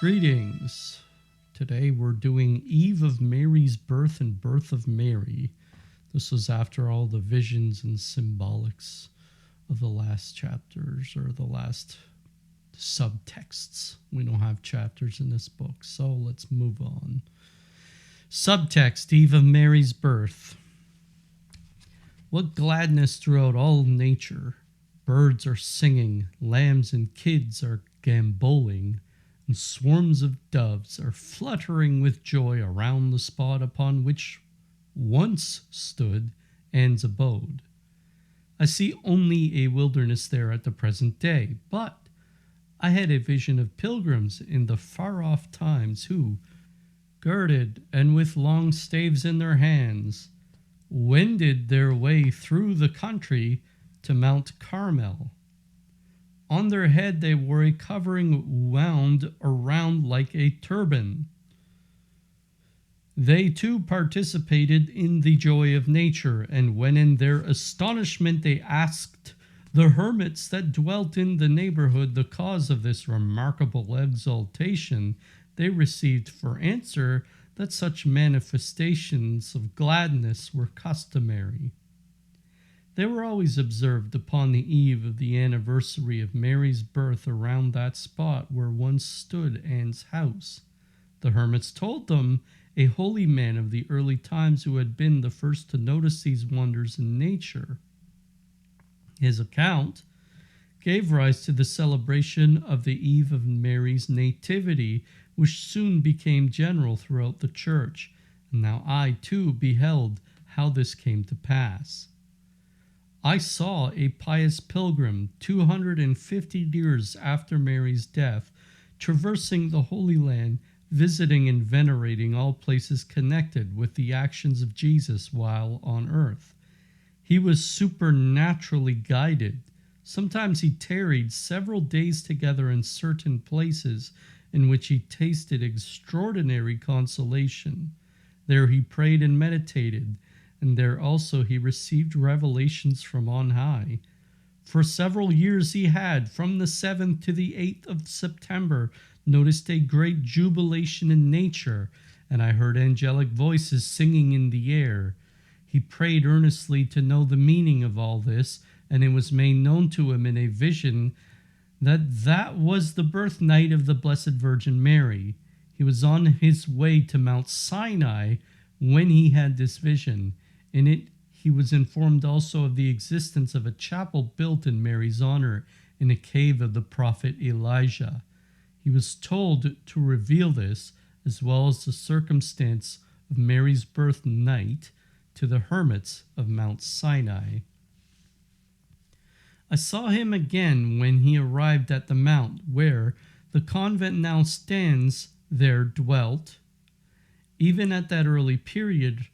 Greetings. Today we're doing Eve of Mary's birth and birth of Mary. This was after all the visions and symbolics of the last chapters or the last subtexts. We don't have chapters in this book, so let's move on. Subtext, Eve of Mary's birth. What gladness throughout all nature. Birds are singing, lambs and kids are gambolling, and swarms of doves are fluttering with joy around the spot upon which once stood Anne's abode. I see only a wilderness there at the present day, but I had a vision of pilgrims in the far-off times who, girded and with long staves in their hands, wended their way through the country to Mount Carmel. On their head they wore a covering wound around like a turban. They too participated in the joy of nature, and when in their astonishment they asked the hermits that dwelt in the neighborhood the cause of this remarkable exaltation, they received for answer that such manifestations of gladness were customary. They were always observed upon the eve of the anniversary of Mary's birth around that spot where once stood Anne's house. The hermits told them a holy man of the early times who had been the first to notice these wonders in nature. His account gave rise to the celebration of the eve of Mary's nativity, which soon became general throughout the church, and now I too beheld how this came to pass. I saw a pious pilgrim 250 years after Mary's death, traversing the Holy Land, visiting and venerating all places connected with the actions of Jesus while on earth. He was supernaturally guided. Sometimes he tarried several days together in certain places in which he tasted extraordinary consolation. There he prayed and meditated, and there also he received revelations from on high. For several years he had, from the 7th to the 8th of September, noticed a great jubilation in nature, and I heard angelic voices singing in the air. He prayed earnestly to know the meaning of all this, and it was made known to him in a vision that was the birth night of the Blessed Virgin Mary. He was on his way to Mount Sinai when he had this vision. In it, he was informed also of the existence of a chapel built in Mary's honor in a cave of the prophet Elijah. He was told to reveal this, as well as the circumstance of Mary's birth night, to the hermits of Mount Sinai. I saw him again when he arrived at the mount where the convent now stands. There dwelt, even at that early period,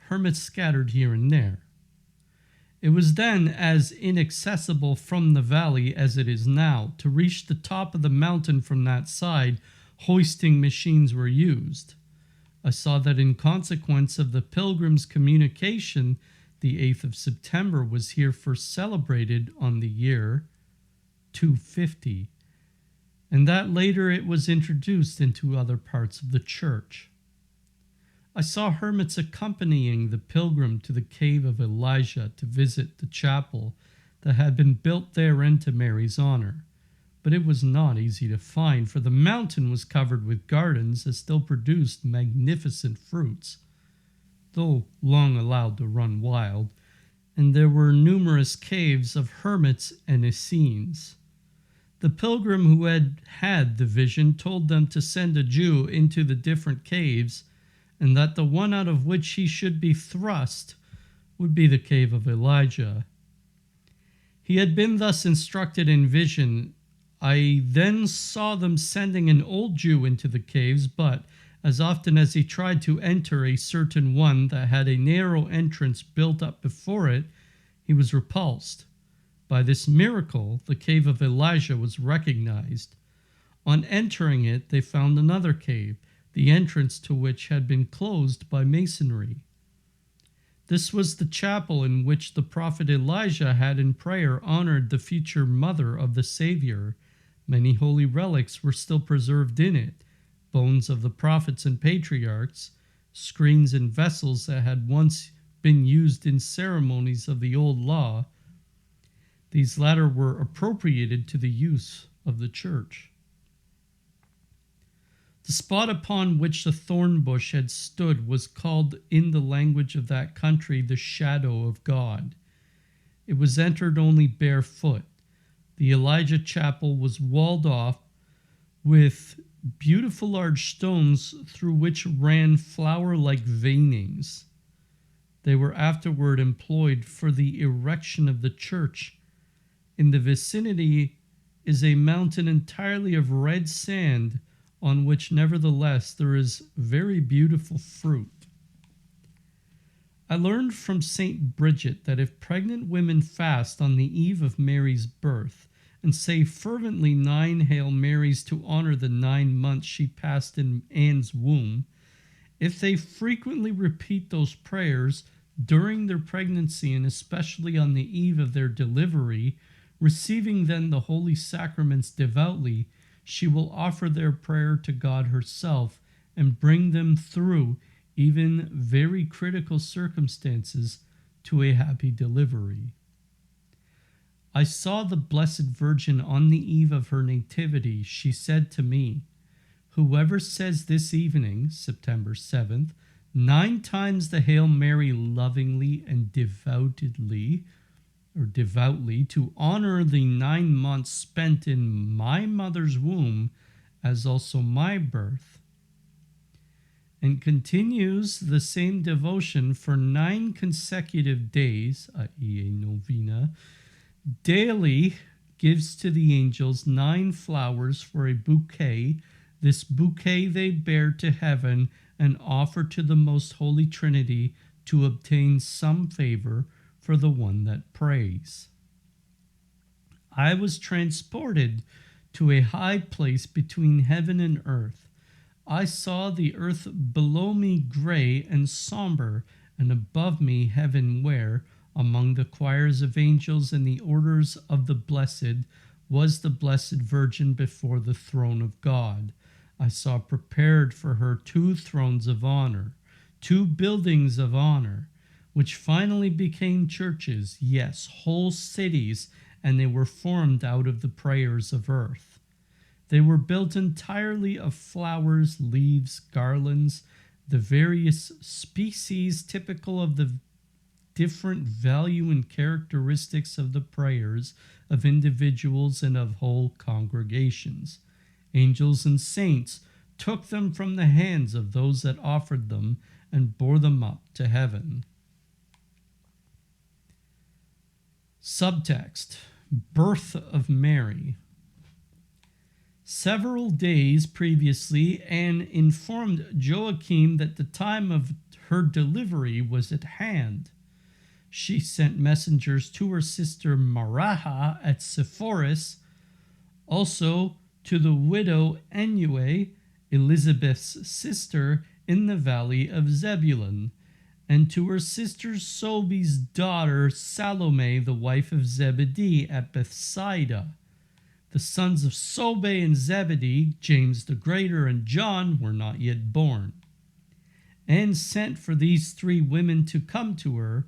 hermits scattered here and there. It was then as inaccessible from the valley as it is now. To reach the top of the mountain from that side, hoisting machines were used. I saw that in consequence of the pilgrims' communication, the 8th of September was here first celebrated on the year 250, and that later it was introduced into other parts of the church. I saw hermits accompanying the pilgrim to the cave of Elijah to visit the chapel that had been built therein to Mary's honor. But it was not easy to find, for the mountain was covered with gardens that still produced magnificent fruits, though long allowed to run wild, and there were numerous caves of hermits and Essenes. The pilgrim who had had the vision told them to send a Jew into the different caves, and that the one out of which he should be thrust would be the cave of Elijah. He had been thus instructed in vision. I then saw them sending an old Jew into the caves, but as often as he tried to enter a certain one that had a narrow entrance built up before it, he was repulsed. By this miracle, the cave of Elijah was recognized. On entering it, they found another cave, the entrance to which had been closed by masonry. This was the chapel in which the prophet Elijah had in prayer honored the future mother of the Savior. Many holy relics were still preserved in it, bones of the prophets and patriarchs, screens and vessels that had once been used in ceremonies of the old law. These latter were appropriated to the use of the church. The spot upon which the thorn bush had stood was called in the language of that country the shadow of God. It was entered only barefoot. The Elijah chapel was walled off with beautiful large stones through which ran flower-like veinings. They were afterward employed for the erection of the church. In the vicinity is a mountain entirely of red sand, on which nevertheless there is very beautiful fruit. I learned from St. Bridget that if pregnant women fast on the eve of Mary's birth and say fervently 9 Hail Marys to honor the 9 months she passed in Anne's womb, if they frequently repeat those prayers during their pregnancy and especially on the eve of their delivery, receiving then the holy sacraments devoutly, she will offer their prayer to God herself and bring them through even very critical circumstances to a happy delivery. I saw the Blessed Virgin on the eve of her nativity. She said to me, "Whoever says this evening, September 7th, 9 times the Hail Mary lovingly and devoutly to honor the 9 months spent in my mother's womb as also my birth, and continues the same devotion for 9 consecutive days, i.e. a novena, daily gives to the angels 9 flowers for a bouquet. This bouquet they bear to heaven and offer to the most holy Trinity to obtain some favor for the one that prays." I was transported to a high place between heaven and earth. I saw the earth below me gray and somber, and above me heaven where, among the choirs of angels and the orders of the blessed, was the Blessed Virgin before the throne of God. I saw prepared for her 2 thrones of honor, 2 buildings of honor, which finally became churches, yes, whole cities, and they were formed out of the prayers of earth. They were built entirely of flowers, leaves, garlands, the various species typical of the different value and characteristics of the prayers of individuals and of whole congregations. Angels and saints took them from the hands of those that offered them and bore them up to heaven. Subtext: Birth of Mary. Several days previously, Anne informed Joachim that the time of her delivery was at hand. She sent messengers to her sister Maraha at Sepphoris, also to the widow Enue, Elizabeth's sister, in the valley of Zebulun, and to her sister Sobe's daughter Salome, the wife of Zebedee, at Bethsaida. The sons of Sobe and Zebedee, James the Greater and John, were not yet born. Anne sent for these 3 women to come to her.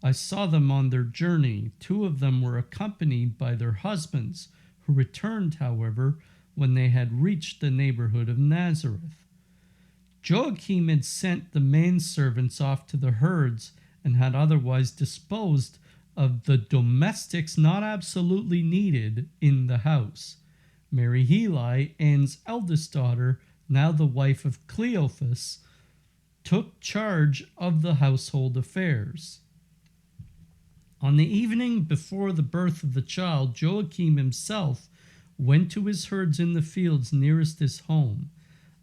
I saw them on their journey. 2 of them were accompanied by their husbands, who returned, however, when they had reached the neighborhood of Nazareth. Joachim had sent the manservants off to the herds and had otherwise disposed of the domestics not absolutely needed in the house. Mary Heli, Anne's eldest daughter, now the wife of Cleophas, took charge of the household affairs. On the evening before the birth of the child, Joachim himself went to his herds in the fields nearest his home.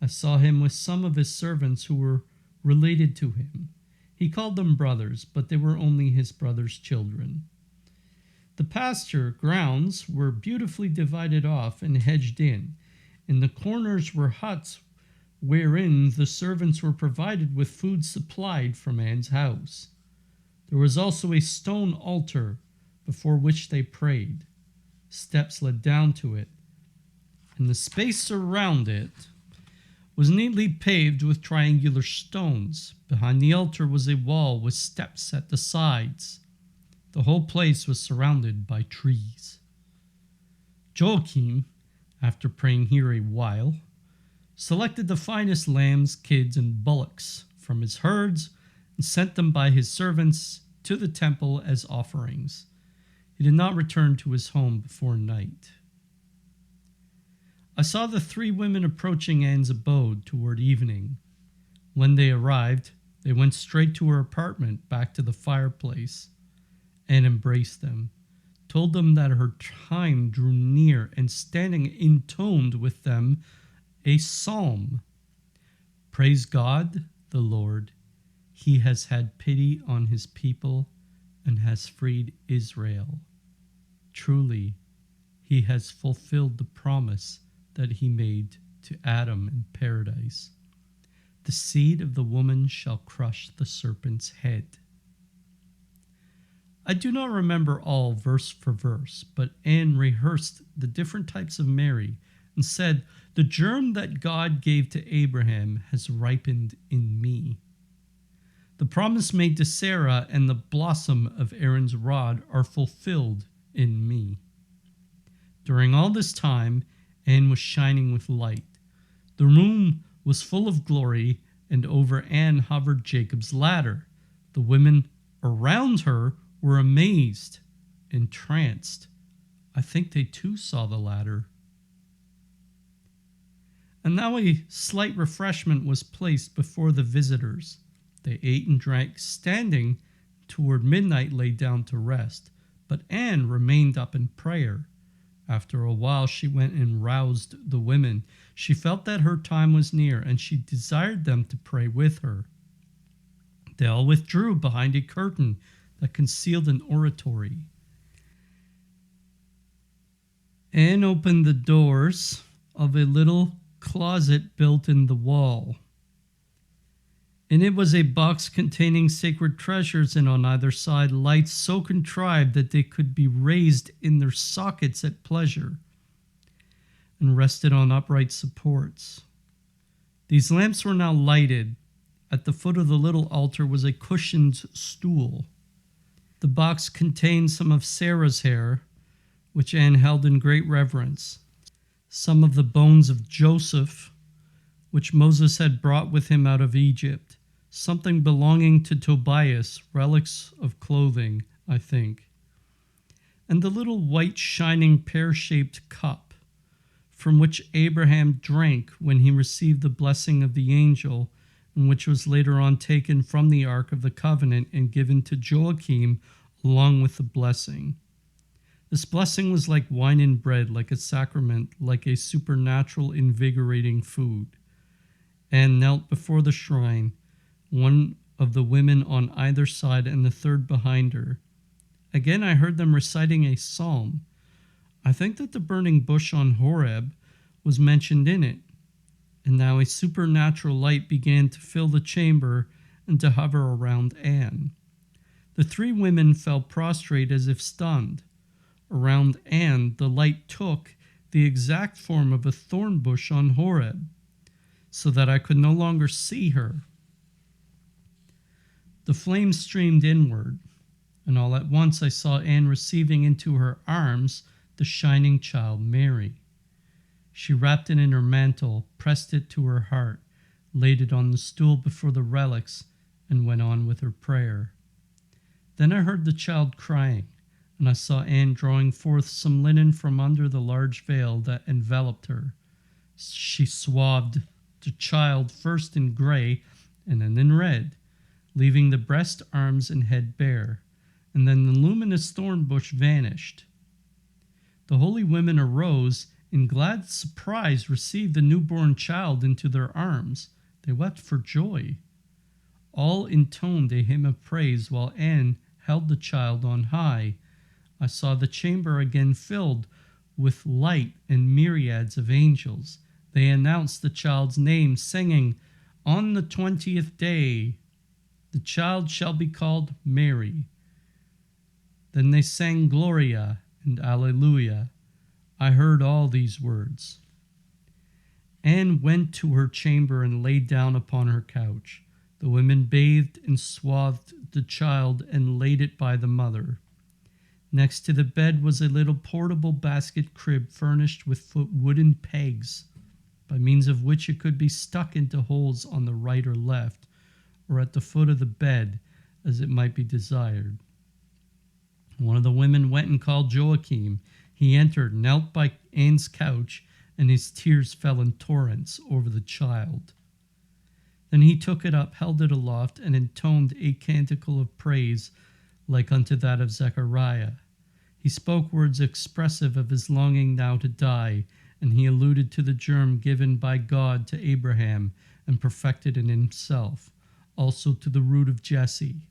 I saw him with some of his servants who were related to him. He called them brothers, but they were only his brother's children. The pasture grounds were beautifully divided off and hedged in. In the corners were huts wherein the servants were provided with food supplied from Anne's house. There was also a stone altar before which they prayed. Steps led down to it, and the space around it was neatly paved with triangular stones. Behind the altar was a wall with steps at the sides. The whole place was surrounded by trees. Joachim, after praying here a while, selected the finest lambs, kids, and bullocks from his herds and sent them by his servants to the temple as offerings. He did not return to his home before night. I saw the three women approaching Anne's abode toward evening. When they arrived, they went straight to her apartment, back to the fireplace. Anne embraced them, told them that her time drew near, and standing intoned with them a psalm. Praise God, the Lord. He has had pity on his people and has freed Israel. Truly, he has fulfilled the promise that he made to Adam in paradise. The seed of the woman shall crush the serpent's head. I do not remember all verse for verse, but Anne rehearsed the different types of Mary and said, "The germ that God gave to Abraham has ripened in me. The promise made to Sarah and the blossom of Aaron's rod are fulfilled in me." During all this time, Anne was shining with light. The room was full of glory, and over Anne hovered Jacob's ladder. The women around her were amazed, entranced. I think they too saw the ladder. And now a slight refreshment was placed before the visitors. They ate and drank, standing toward midnight lay down to rest, but Anne remained up in prayer. After a while she went and roused the women. She felt that her time was near, and she desired them to pray with her. They all withdrew behind a curtain that concealed an oratory. Anne opened the doors of a little closet built in the wall. In it was a box containing sacred treasures, and on either side lights so contrived that they could be raised in their sockets at pleasure and rested on upright supports. These lamps were now lighted. At the foot of the little altar was a cushioned stool. The box contained some of Sarah's hair, which Anne held in great reverence, some of the bones of Joseph, which Moses had brought with him out of Egypt, something belonging to Tobias, relics of clothing, I think, and the little white shining pear-shaped cup from which Abraham drank when he received the blessing of the angel, and which was later on taken from the Ark of the Covenant and given to Joachim along with the blessing. This blessing was like wine and bread, like a sacrament, like a supernatural invigorating food. Anne knelt before the shrine, one of the women on either side and the third behind her. Again I heard them reciting a psalm. I think that the burning bush on Horeb was mentioned in it. And now a supernatural light began to fill the chamber and to hover around Anne. The three women fell prostrate as if stunned. Around Anne, the light took the exact form of a thorn bush on Horeb, so that I could no longer see her. The flame streamed inward, and all at once I saw Anne receiving into her arms the shining child Mary. She wrapped it in her mantle, pressed it to her heart, laid it on the stool before the relics, and went on with her prayer. Then I heard the child crying, and I saw Anne drawing forth some linen from under the large veil that enveloped her. She swathed the child first in gray and then in red, leaving the breast, arms, and head bare, and then the luminous thorn bush vanished. The holy women arose, in glad surprise received the newborn child into their arms. They wept for joy. All intoned a hymn of praise while Anne held the child on high. I saw the chamber again filled with light and myriads of angels. They announced the child's name, singing, "On the 20th day, the child shall be called Mary." Then they sang Gloria and Alleluia. I heard all these words. Anne went to her chamber and lay down upon her couch. The women bathed and swathed the child and laid it by the mother. Next to the bed was a little portable basket crib furnished with wooden pegs, by means of which it could be stuck into holes on the right or left, or at the foot of the bed, as it might be desired. One of the women went and called Joachim. He entered, knelt by Anne's couch, and his tears fell in torrents over the child. Then he took it up, held it aloft, and intoned a canticle of praise like unto that of Zechariah. He spoke words expressive of his longing now to die, and he alluded to the germ given by God to Abraham and perfected in himself, also to the root of Jesse.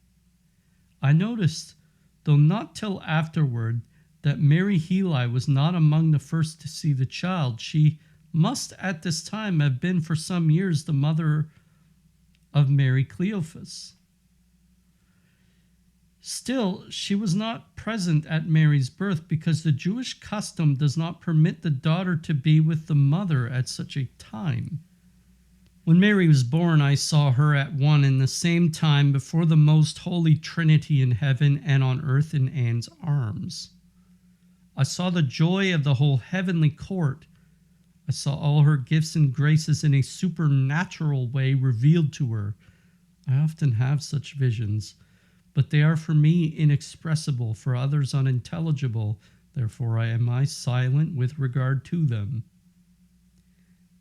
I noticed, though not till afterward, that Mary Heli was not among the first to see the child. She must at this time have been for some years the mother of Mary Cleophas. Still, she was not present at Mary's birth because the Jewish custom does not permit the daughter to be with the mother at such a time. When Mary was born, I saw her at one and the same time before the most holy Trinity in heaven and on earth in Anne's arms. I saw the joy of the whole heavenly court. I saw all her gifts and graces in a supernatural way revealed to her. I often have such visions, but they are for me inexpressible, for others unintelligible. Therefore am I silent with regard to them.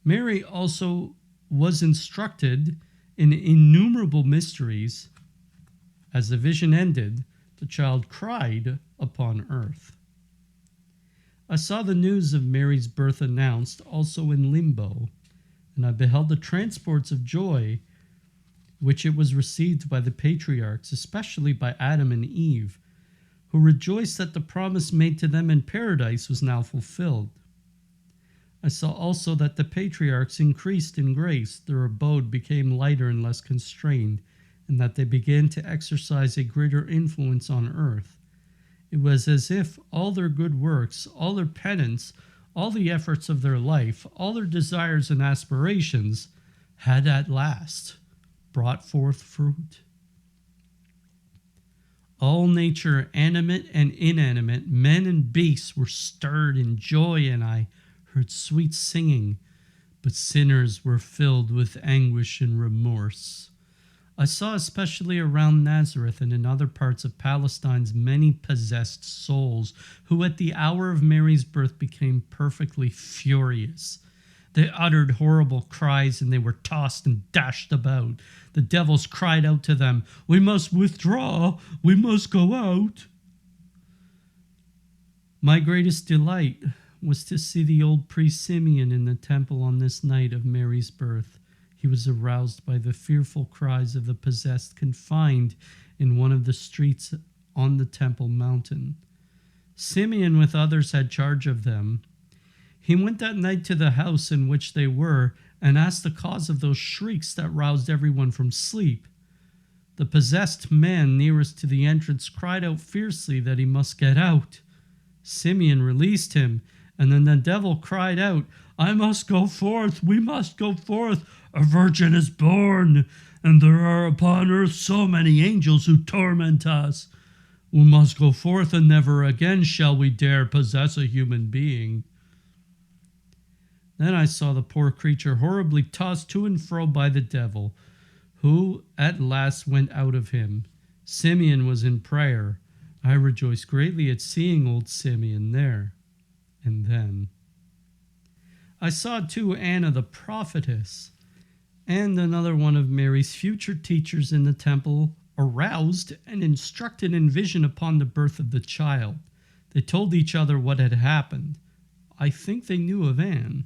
Mary also was instructed in innumerable mysteries. As the vision ended, the child cried upon earth. I saw the news of Mary's birth announced also in limbo, and I beheld the transports of joy which it was received by the patriarchs, especially by Adam and Eve, who rejoiced that the promise made to them in paradise was now fulfilled. I saw also that the patriarchs increased in grace, their abode became lighter and less constrained, and that they began to exercise a greater influence on earth. It was as if all their good works, all their penance, all the efforts of their life, all their desires and aspirations had at last brought forth fruit. All nature, animate and inanimate, men and beasts, were stirred in joy, and I heard sweet singing, but sinners were filled with anguish and remorse. I saw especially around Nazareth and in other parts of Palestine many possessed souls who at the hour of Mary's birth became perfectly furious. They uttered horrible cries and they were tossed and dashed about. The devils cried out to them, "We must withdraw, we must go out." My greatest delight was to see the old priest Simeon in the temple on this night of Mary's birth. He was aroused by the fearful cries of the possessed confined in one of the streets on the temple mountain. Simeon with others had charge of them. He went that night to the house in which they were and asked the cause of those shrieks that roused everyone from sleep. The possessed man nearest to the entrance cried out fiercely that he must get out. Simeon released him, and then the devil cried out, "I must go forth, we must go forth. A virgin is born, and there are upon earth so many angels who torment us. We must go forth, and never again shall we dare possess a human being." Then I saw the poor creature horribly tossed to and fro by the devil, who at last went out of him. Simeon was in prayer. I rejoiced greatly at seeing old Simeon there. And then I saw too Anna the prophetess, and another one of Mary's future teachers in the temple, aroused and instructed in vision upon the birth of the child. They told each other what had happened. I think they knew of Anne.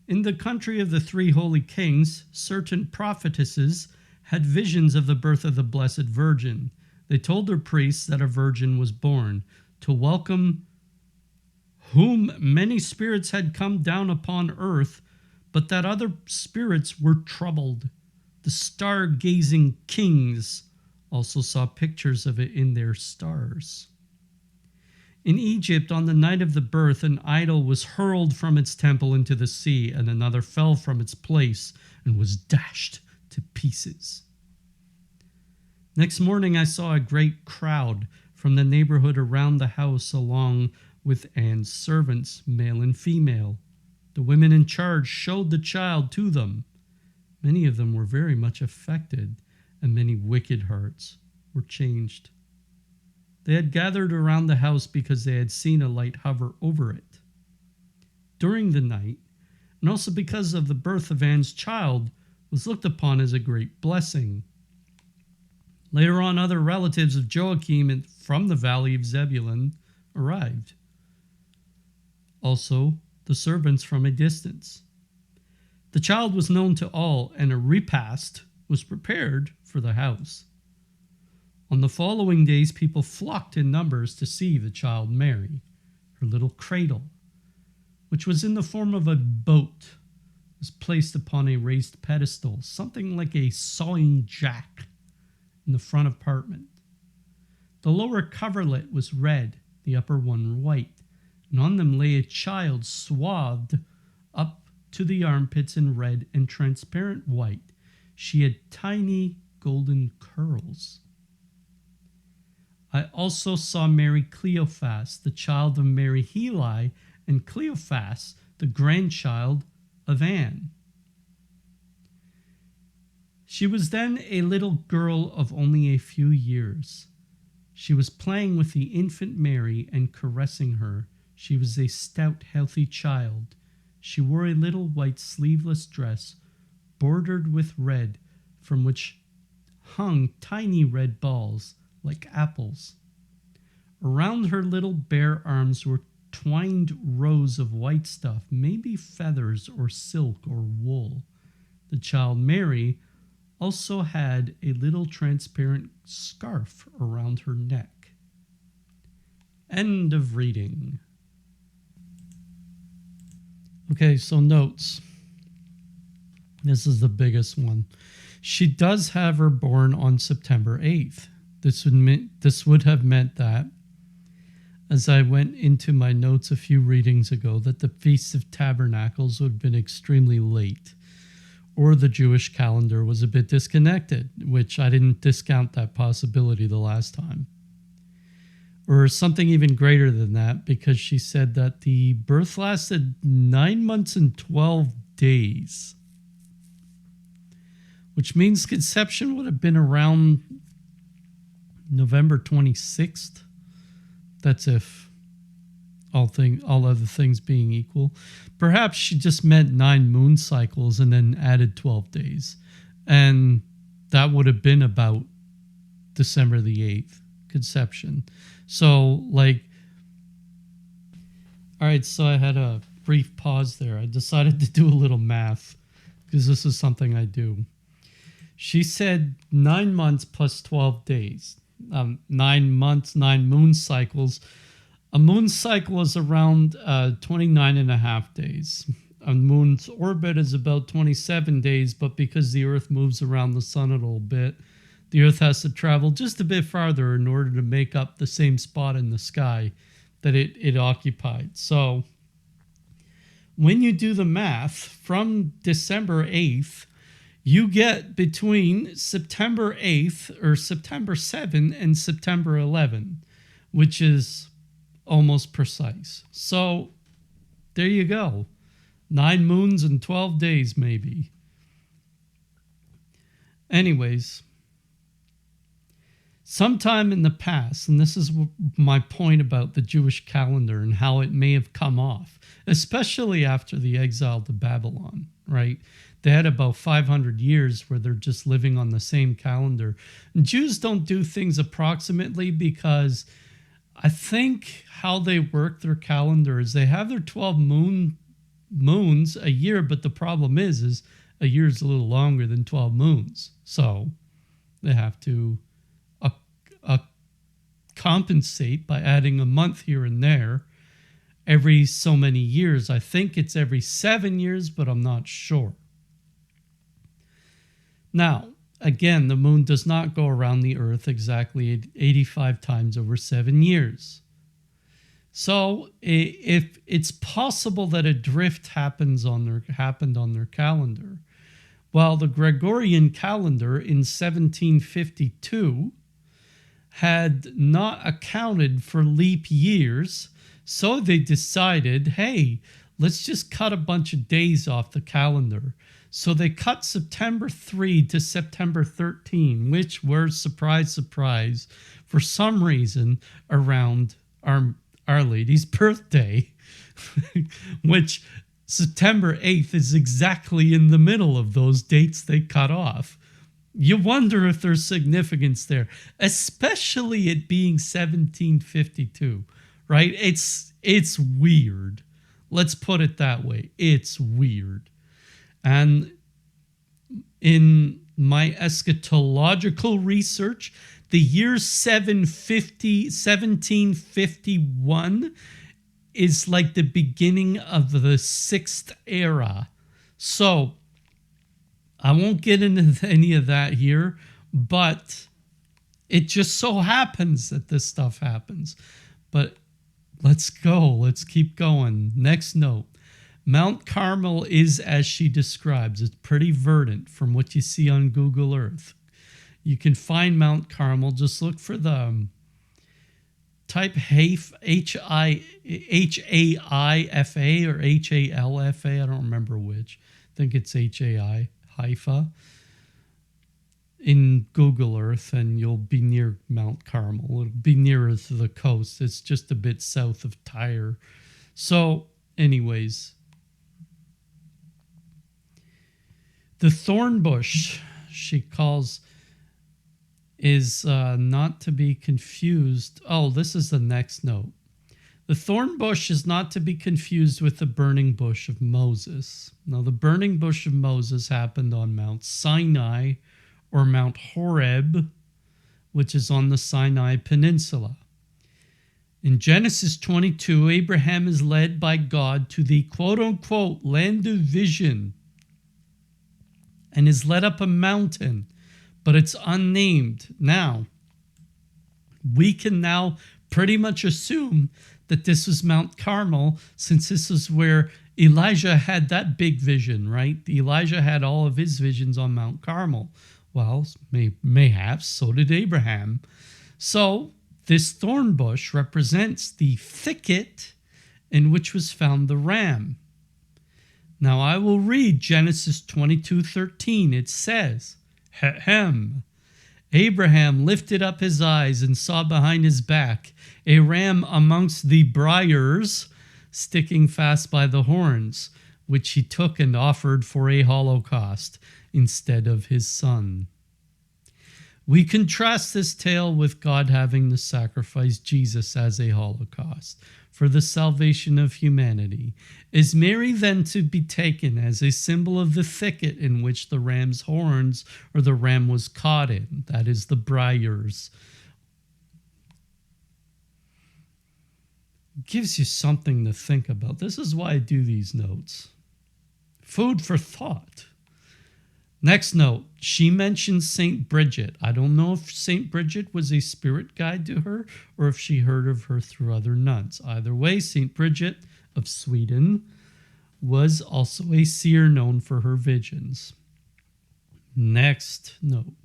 In the country of the three holy kings, certain prophetesses had visions of the birth of the Blessed Virgin. They told their priests that a virgin was born, to welcome whom many spirits had come down upon earth, but that other spirits were troubled. The star-gazing kings also saw pictures of it in their stars. In Egypt, on the night of the birth, an idol was hurled from its temple into the sea, and another fell from its place and was dashed to pieces. Next morning, I saw a great crowd from the neighborhood around the house, along with Anne's servants, male and female. The women in charge showed the child to them. Many of them were very much affected, and many wicked hearts were changed. They had gathered around the house because they had seen a light hover over it. During the night, and also because of the birth of Anne's child, was looked upon as a great blessing. Later on, other relatives of Joachim from the valley of Zebulun arrived. Also, the servants from a distance. The child was known to all, and a repast was prepared for the house. On the following days, people flocked in numbers to see the child Mary. Her little cradle, which was in the form of a boat, was placed upon a raised pedestal, something like a sawing jack, in the front apartment. The lower coverlet was red, the upper one white, and on them lay a child swathed up to the armpits in red and transparent white. She had tiny golden curls. I also saw Mary Cleophas, the child of Mary Heli, and Cleophas, the grandchild of Anne. She was then a little girl of only a few years. She was playing with the infant Mary and caressing her. She was a stout, healthy child. She wore a little white sleeveless dress bordered with red, from which hung tiny red balls like apples. Around her little bare arms were twined rows of white stuff, maybe feathers or silk or wool. The child Mary also had a little transparent scarf around her neck. End of reading. Okay, so notes. This is the biggest one. She does have her born on September 8th. This would have meant that, as I went into my notes a few readings ago, that the Feast of Tabernacles would have been extremely late, or the Jewish calendar was a bit disconnected, which I didn't discount that possibility the last time. Or something even greater than that, because she said that the birth lasted 9 months and 12 days, which means conception would have been around November 26th. That's if all other things being equal. Perhaps she just meant 9 moon cycles and then added 12 days. And that would have been about December the 8th, conception. So, all right, so I had a brief pause there. I decided to do a little math because this is something I do. She said 9 months plus 12 days. 9 months, 9 moon cycles. A moon cycle is around 29 and a half days. A moon's orbit is about 27 days, but because the Earth moves around the sun a little bit, the Earth has to travel just a bit farther in order to make up the same spot in the sky that it occupied. So when you do the math, from December 8th, you get between September 8th or September 7th and September 11th, which is almost precise. So there you go. 9 moons and 12 days, maybe. Anyways, sometime in the past, and this is my point about the Jewish calendar and how it may have come off, especially after the exile to Babylon, right? They had about 500 years where they're just living on the same calendar. And Jews don't do things approximately because I think how they work their calendar is they have their 12 moons a year, but the problem is a year is a little longer than 12 moons. So they have to compensate by adding a month here and there every so many years. I think it's every 7 years, but I'm not sure. Now, again, the moon does not go around the Earth exactly 85 times over 7 years. So if it's possible that a drift happened on their calendar, well, the Gregorian calendar in 1752 had not accounted for leap years, so they decided, hey, let's just cut a bunch of days off the calendar. So they cut September 3 to September 13, which were, surprise, surprise, for some reason around Our Lady's birthday, which September 8th is exactly in the middle of those dates they cut off. You wonder if there's significance there, especially it being 1752, right? It's weird. Let's put it that way. It's weird. And in my eschatological research, the year 1751 is like the beginning of the sixth era. So I won't get into any of that here, but it just so happens that this stuff happens. But let's go. Let's keep going. Next note. Mount Carmel is as she describes. It's pretty verdant from what you see on Google Earth. You can find Mount Carmel. Just look for the type H-A-I-F-A or H-A-L-F-A. I don't remember which. I think it's H-A-I, Haifa, in Google Earth, and you'll be near Mount Carmel. It'll be nearer to the coast. It's just a bit south of Tyre. So, anyways, the thorn bush, she calls, is not to be confused. Oh, this is the next note. The thorn bush is not to be confused with the burning bush of Moses. Now, the burning bush of Moses happened on Mount Sinai or Mount Horeb, which is on the Sinai Peninsula. In Genesis 22, Abraham is led by God to the quote-unquote land of vision and is led up a mountain, but it's unnamed. Now, we can now pretty much assume that this was Mount Carmel, since this is where Elijah had that big vision, right? Elijah had all of his visions on Mount Carmel. Well, mayhaps so did Abraham. So this thorn bush represents the thicket in which was found the ram. Now I will read Genesis 22:13. It says, Abraham lifted up his eyes and saw behind his back a ram amongst the briars, sticking fast by the horns, which he took and offered for a holocaust instead of his son. We contrast this tale with God having to sacrifice Jesus as a holocaust for the salvation of humanity. Is Mary then to be taken as a symbol of the thicket in which the ram's horns or the ram was caught in? That is the briars. Gives you something to think about. This is why I do these notes. Food for thought. Next note, she mentions St. Bridget. I don't know if St. Bridget was a spirit guide to her or if she heard of her through other nuns. Either way, St. Bridget of Sweden was also a seer known for her visions. Next note,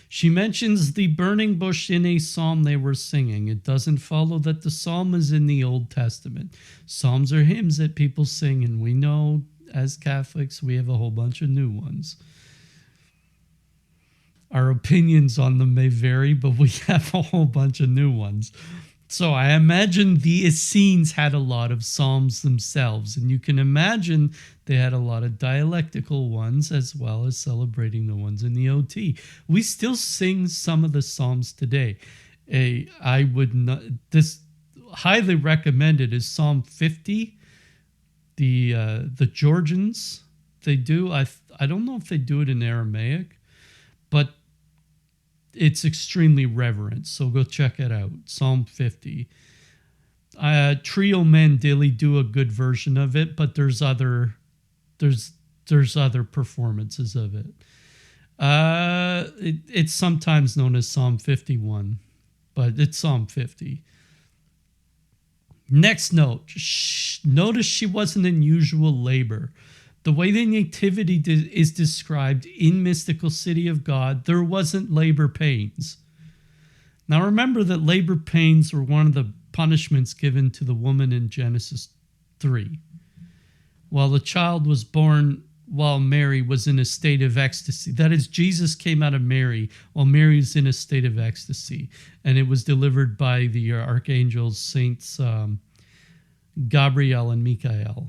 she mentions the burning bush in a psalm they were singing. It doesn't follow that the psalm is in the Old Testament. Psalms are hymns that people sing, and we know as Catholics we have a whole bunch of new ones. Our opinions on them may vary, but we have a whole bunch of new ones. So I imagine the Essenes had a lot of psalms themselves, and you can imagine they had a lot of dialectical ones as well as celebrating the ones in the OT. We still sing some of the psalms today. I would not, this highly recommended is Psalm 50. The Georgians, they do. I don't know if they do it in Aramaic, but it's extremely reverent, so go check it out. Psalm 50. Trio Mandili do a good version of it, but there's other performances of it. It's sometimes known as Psalm 51, but it's Psalm 50. Next note. Notice she wasn't in usual labor. The way the nativity is described in Mystical City of God, there wasn't labor pains. Now remember that labor pains were one of the punishments given to the woman in Genesis 3. While the child was born while Mary was in a state of ecstasy. That is, Jesus came out of Mary while Mary was in a state of ecstasy. And it was delivered by the archangels, Saints Gabriel and Michael.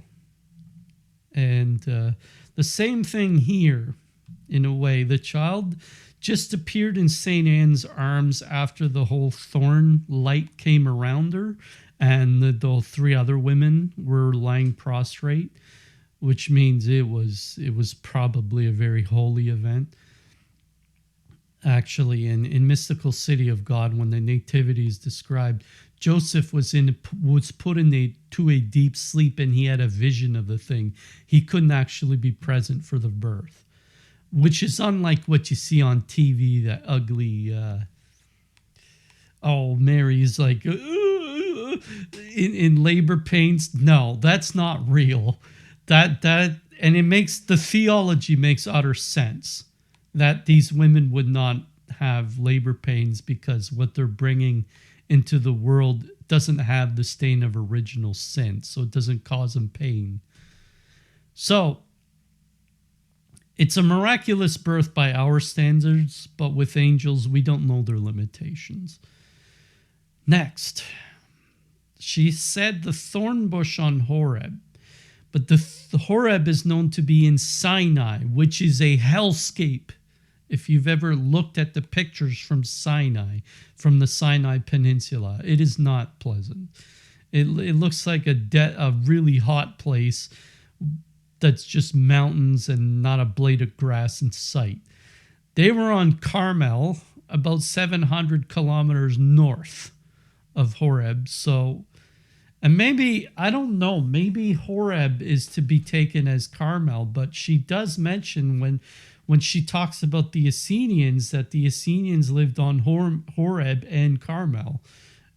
And the same thing here, in a way. The child just appeared in St. Anne's arms after the whole thorn light came around her. And the three other women were lying prostrate, which means it was probably a very holy event. Actually, in Mystical City of God, when the nativity is described, Joseph was put into a deep sleep, and he had a vision of the thing. He couldn't actually be present for the birth, which is unlike what you see on TV. That ugly, Mary's like in labor pains. No, that's not real. And it makes the theology makes utter sense that these women would not have labor pains because what they're bringing into the world doesn't have the stain of original sin, so it doesn't cause them pain. So it's a miraculous birth by our standards, but with angels, we don't know their limitations. Next, she said the thorn bush on Horeb. But the Horeb is known to be in Sinai, which is a hellscape. If you've ever looked at the pictures from Sinai, from the Sinai Peninsula, it is not pleasant. It looks like a really hot place that's just mountains and not a blade of grass in sight. They were on Carmel, about 700 kilometers north of Horeb, so... And maybe, I don't know, maybe Horeb is to be taken as Carmel, but she does mention when she talks about the Essenians that the Essenians lived on Horeb and Carmel.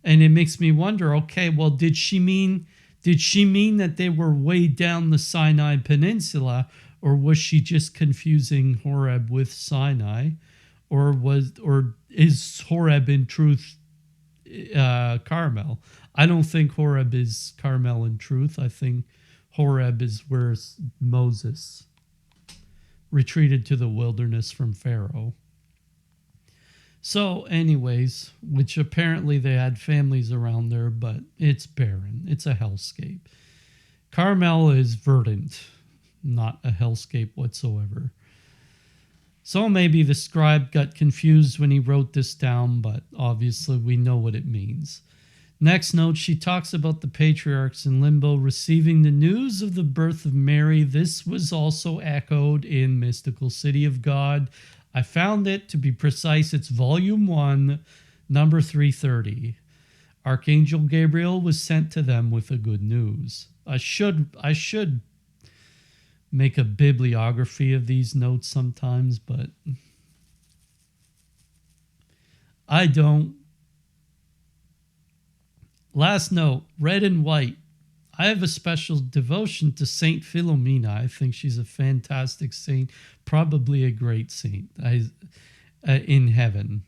And it makes me wonder, okay, well, did she mean that they were way down the Sinai Peninsula, or was she just confusing Horeb with Sinai? Or is Horeb in truth Carmel? I don't think Horeb is Carmel in truth. I think Horeb is where Moses retreated to the wilderness from Pharaoh. So anyways, which apparently they had families around there, but it's barren. It's a hellscape. Carmel is verdant, not a hellscape whatsoever. So maybe the scribe got confused when he wrote this down, but obviously we know what it means. Next note, she talks about the patriarchs in limbo receiving the news of the birth of Mary. This was also echoed in Mystical City of God. I found it, to be precise, it's volume 1, number 330. Archangel Gabriel was sent to them with the good news. I should make a bibliography of these notes sometimes, but I don't. Last note, red and white. I have a special devotion to Saint Philomena. I think she's a fantastic saint, probably a great saint in heaven.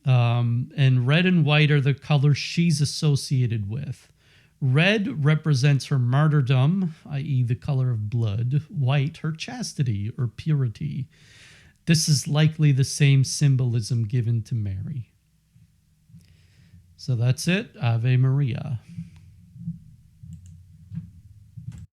And red and white are the colors she's associated with. Red represents her martyrdom, i.e. the color of blood. White, her chastity or purity. This is likely the same symbolism given to Mary. So that's it. Ave Maria.